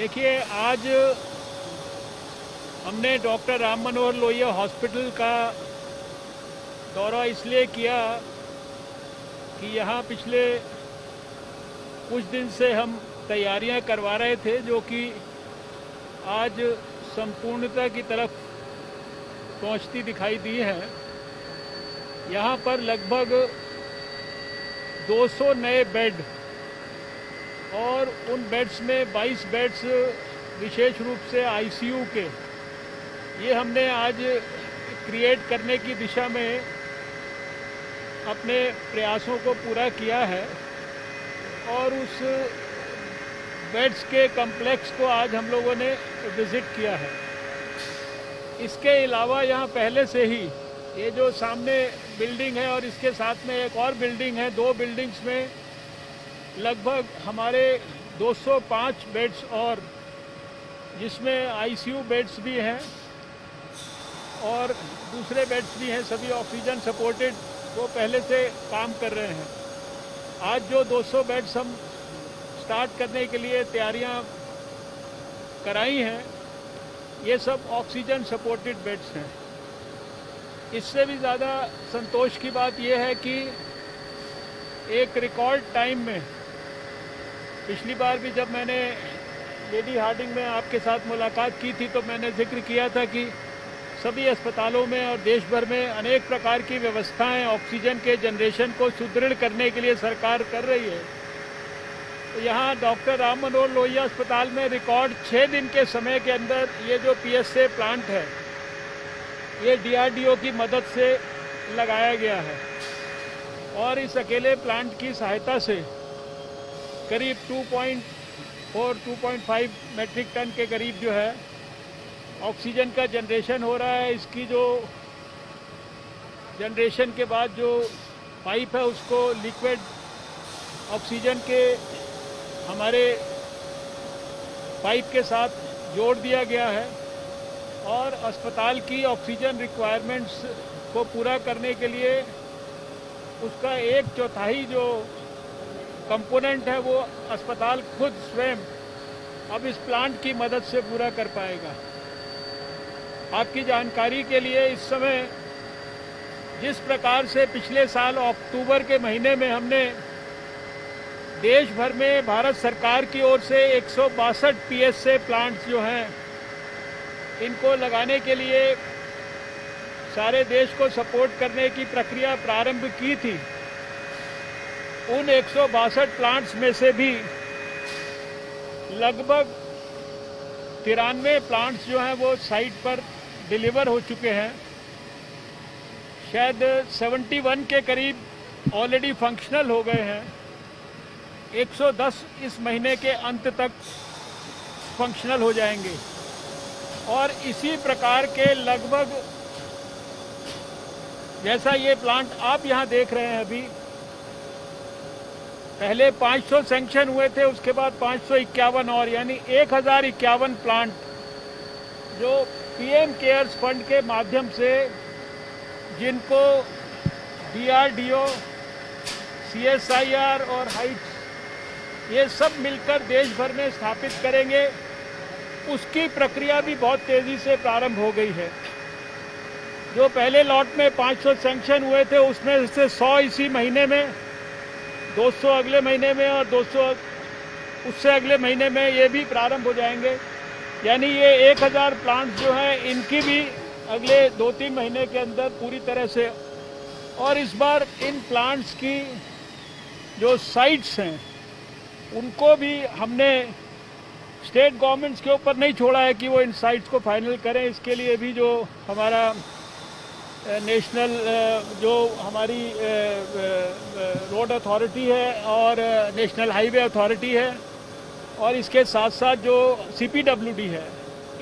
देखिए, आज हमने डॉक्टर राम मनोहर लोहिया हॉस्पिटल का दौरा इसलिए किया कि यहाँ पिछले कुछ दिन से हम तैयारियां करवा रहे थे, जो कि आज संपूर्णता की तरफ पहुँचती दिखाई दी हैं। यहाँ पर लगभग 200 नए बेड और उन बेड्स में 22 बेड्स विशेष रूप से आईसीयू के, ये हमने आज क्रिएट करने की दिशा में अपने प्रयासों को पूरा किया है और उस बेड्स के कॉम्प्लेक्स को आज हम लोगों ने विज़िट किया है। इसके अलावा यहाँ पहले से ही ये जो सामने बिल्डिंग है और इसके साथ में एक और बिल्डिंग है, 2 बिल्डिंग्स में लगभग हमारे 205 बेड्स और जिसमें आईसीयू बेड्स भी हैं और दूसरे बेड्स भी हैं, सभी ऑक्सीजन सपोर्टेड, वो पहले से काम कर रहे हैं। आज जो 200 बेड्स हम स्टार्ट करने के लिए तैयारियां कराई हैं, ये सब ऑक्सीजन सपोर्टेड बेड्स हैं। इससे भी ज़्यादा संतोष की बात यह है कि एक रिकॉर्ड टाइम में, पिछली बार भी जब मैंने लेडी हार्डिंग में आपके साथ मुलाकात की थी तो मैंने जिक्र किया था कि सभी अस्पतालों में और देश भर में अनेक प्रकार की व्यवस्थाएं ऑक्सीजन के जनरेशन को सुदृढ़ करने के लिए सरकार कर रही है। तो यहाँ डॉक्टर राम मनोहर लोहिया अस्पताल में रिकॉर्ड 6 दिन के समय के अंदर ये जो पीएसए प्लांट है, ये डीआरडीओ की मदद से लगाया गया है और इस अकेले प्लांट की सहायता से करीब 2.5 मेट्रिक टन के करीब जो है ऑक्सीजन का जनरेशन हो रहा है। इसकी जो जनरेशन के बाद जो पाइप है उसको लिक्विड ऑक्सीजन के हमारे पाइप के साथ जोड़ दिया गया है और अस्पताल की ऑक्सीजन रिक्वायरमेंट्स को पूरा करने के लिए उसका 1/4 जो कंपोनेंट है वो अस्पताल खुद स्वयं अब इस प्लांट की मदद से पूरा कर पाएगा। आपकी जानकारी के लिए, इस समय जिस प्रकार से पिछले साल अक्टूबर के महीने में हमने देश भर में भारत सरकार की ओर से 162 पीएसए प्लांट्स जो हैं इनको लगाने के लिए सारे देश को सपोर्ट करने की प्रक्रिया प्रारंभ की थी, उन 162 प्लांट्स में से भी लगभग 93 प्लांट्स जो हैं वो साइट पर डिलीवर हो चुके हैं। शायद 71 के करीब ऑलरेडी फंक्शनल हो गए हैं। 110 इस महीने के अंत तक फंक्शनल हो जाएंगे और इसी प्रकार के लगभग, जैसा ये प्लांट आप यहाँ देख रहे हैं, अभी पहले 500 सैंक्शन हुए थे, उसके बाद 551 और, यानी 1051 प्लांट जो पीएम केयर्स फंड के माध्यम से, जिनको डीआरडीओ, सीएसआईआर और हाइट्स ये सब मिलकर देश भर में स्थापित करेंगे, उसकी प्रक्रिया भी बहुत तेज़ी से प्रारंभ हो गई है। जो पहले लॉट में 500 सैंक्शन हुए थे उसमें से 100 इसी महीने में, 200 अगले महीने में और 200 उससे अगले महीने में ये भी प्रारंभ हो जाएंगे। यानी ये 1000 प्लांट्स जो हैं इनकी भी अगले 2-3 महीने के अंदर पूरी तरह से, और इस बार इन प्लांट्स की जो साइट्स हैं उनको भी हमने स्टेट गवर्नमेंट्स के ऊपर नहीं छोड़ा है कि वो इन साइट्स को फाइनल करें। इसके लिए भी जो हमारा नेशनल जो हमारी रोड अथॉरिटी है और नेशनल हाईवे अथॉरिटी है और इसके साथ साथ जो सीपीडब्ल्यूडी है,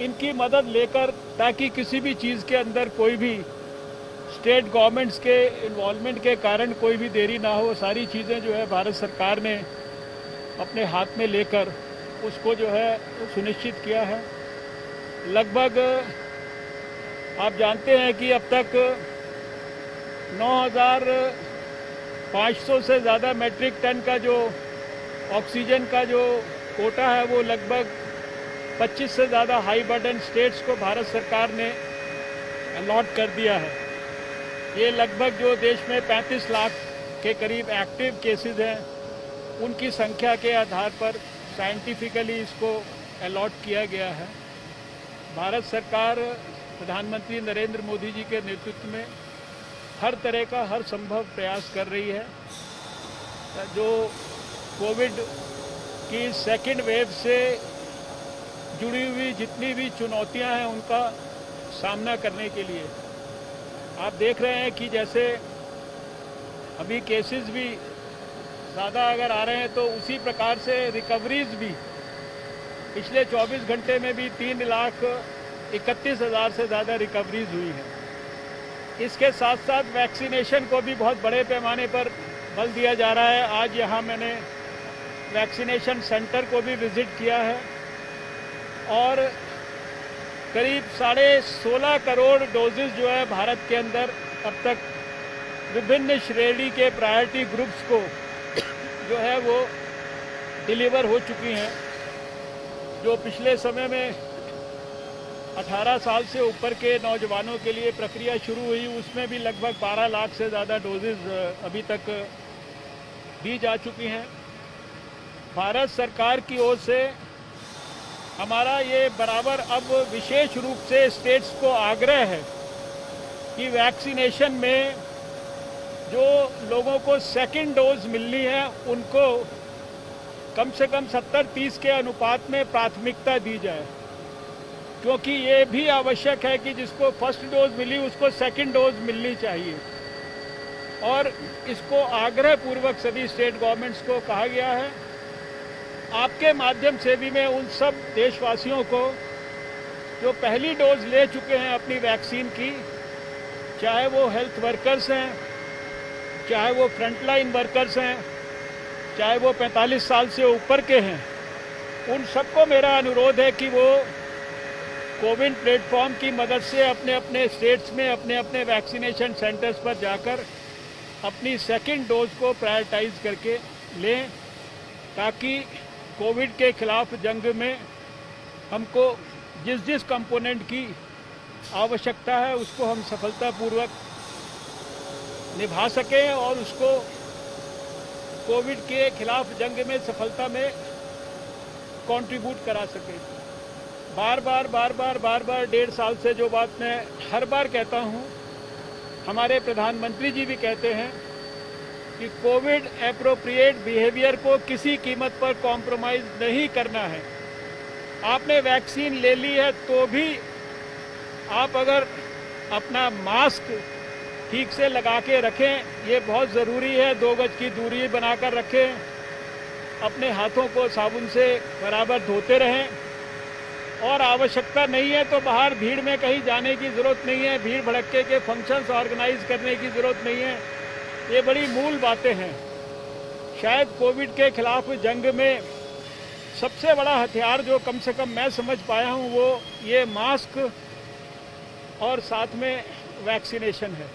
इनकी मदद लेकर, ताकि किसी भी चीज़ के अंदर कोई भी स्टेट गवर्नमेंट्स के इन्वॉल्वमेंट के कारण कोई भी देरी ना हो, सारी चीज़ें जो है भारत सरकार ने अपने हाथ में लेकर उसको जो है सुनिश्चित किया है। लगभग आप जानते हैं कि अब तक 9,500 से ज़्यादा मैट्रिक टन का जो ऑक्सीजन का जो कोटा है वो लगभग 25 से ज़्यादा हाई बर्डन स्टेट्स को भारत सरकार ने अलॉट कर दिया है। ये लगभग जो देश में 35 लाख के करीब एक्टिव केसेस हैं, उनकी संख्या के आधार पर साइंटिफिकली इसको अलॉट किया गया है। भारत सरकार प्रधानमंत्री नरेंद्र मोदी जी के नेतृत्व में हर तरह का हर संभव प्रयास कर रही है। जो कोविड की सेकेंड वेव से जुड़ी हुई जितनी भी चुनौतियां हैं, उनका सामना करने के लिए आप देख रहे हैं कि जैसे अभी केसेस भी ज़्यादा अगर आ रहे हैं तो उसी प्रकार से रिकवरीज भी पिछले 24 घंटे में भी 3,31,000 से ज़्यादा रिकवरीज हुई हैं। इसके साथ साथ वैक्सीनेशन को भी बहुत बड़े पैमाने पर बल दिया जा रहा है। आज यहाँ मैंने वैक्सीनेशन सेंटर को भी विज़िट किया है और करीब 16.5 करोड़ डोजेज जो है भारत के अंदर अब तक विभिन्न श्रेणी के प्रायोरिटी ग्रुप्स को जो है वो डिलीवर हो चुकी हैं। जो पिछले समय में 18 साल से ऊपर के नौजवानों के लिए प्रक्रिया शुरू हुई, उसमें भी लगभग 12 लाख से ज़्यादा डोजेज अभी तक दी जा चुकी हैं। भारत सरकार की ओर से हमारा ये बराबर अब विशेष रूप से स्टेट्स को आग्रह है कि वैक्सीनेशन में जो लोगों को सेकंड डोज मिलनी है, उनको कम से कम 70-30 के अनुपात में प्राथमिकता दी जाए, क्योंकि ये भी आवश्यक है कि जिसको फर्स्ट डोज मिली उसको सेकंड डोज मिलनी चाहिए। और इसको आग्रह पूर्वक सभी स्टेट गवर्नमेंट्स को कहा गया है। आपके माध्यम से भी मैं उन सब देशवासियों को जो पहली डोज ले चुके हैं अपनी वैक्सीन की, चाहे वो हेल्थ वर्कर्स हैं, चाहे वो फ्रंटलाइन वर्कर्स हैं, चाहे वो 45 साल से ऊपर के हैं, उन सबको मेरा अनुरोध है कि वो कोविन प्लेटफॉर्म की मदद से अपने अपने स्टेट्स में अपने अपने वैक्सीनेशन सेंटर्स पर जाकर अपनी सेकंड डोज को प्रायोरिटाइज करके लें, ताकि कोविड के खिलाफ जंग में हमको जिस जिस कंपोनेंट की आवश्यकता है उसको हम सफलतापूर्वक निभा सकें और उसको कोविड के खिलाफ जंग में सफलता में कंट्रीब्यूट करा सकें। बार बार 1.5 साल से जो बात मैं हर बार कहता हूँ, हमारे प्रधानमंत्री जी भी कहते हैं कि कोविड एप्रोप्रिएट बिहेवियर को किसी कीमत पर कॉम्प्रोमाइज़ नहीं करना है। आपने वैक्सीन ले ली है तो भी आप अगर अपना मास्क ठीक से लगा के रखें, ये बहुत ज़रूरी है। 2 गज की दूरी बनाकर रखें, अपने हाथों को साबुन से बराबर धोते रहें और आवश्यकता नहीं है तो बाहर भीड़ में कहीं जाने की ज़रूरत नहीं है, भीड़ भड़क्के के फंक्शंस ऑर्गेनाइज करने की ज़रूरत नहीं है। ये बड़ी मूल बातें हैं। शायद कोविड के खिलाफ जंग में सबसे बड़ा हथियार जो कम से कम मैं समझ पाया हूँ वो ये मास्क और साथ में वैक्सीनेशन है।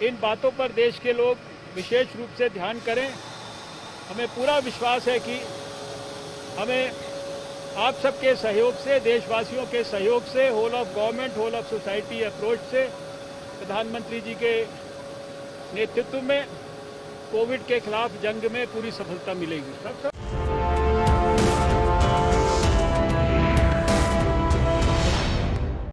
इन बातों पर देश के लोग विशेष रूप से ध्यान करें। हमें पूरा विश्वास है कि हमें आप सबके सहयोग से, देशवासियों के सहयोग से, whole of government, whole of society approach से प्रधानमंत्री जी के नेतृत्व में कोविड के खिलाफ जंग में पूरी सफलता मिलेगी।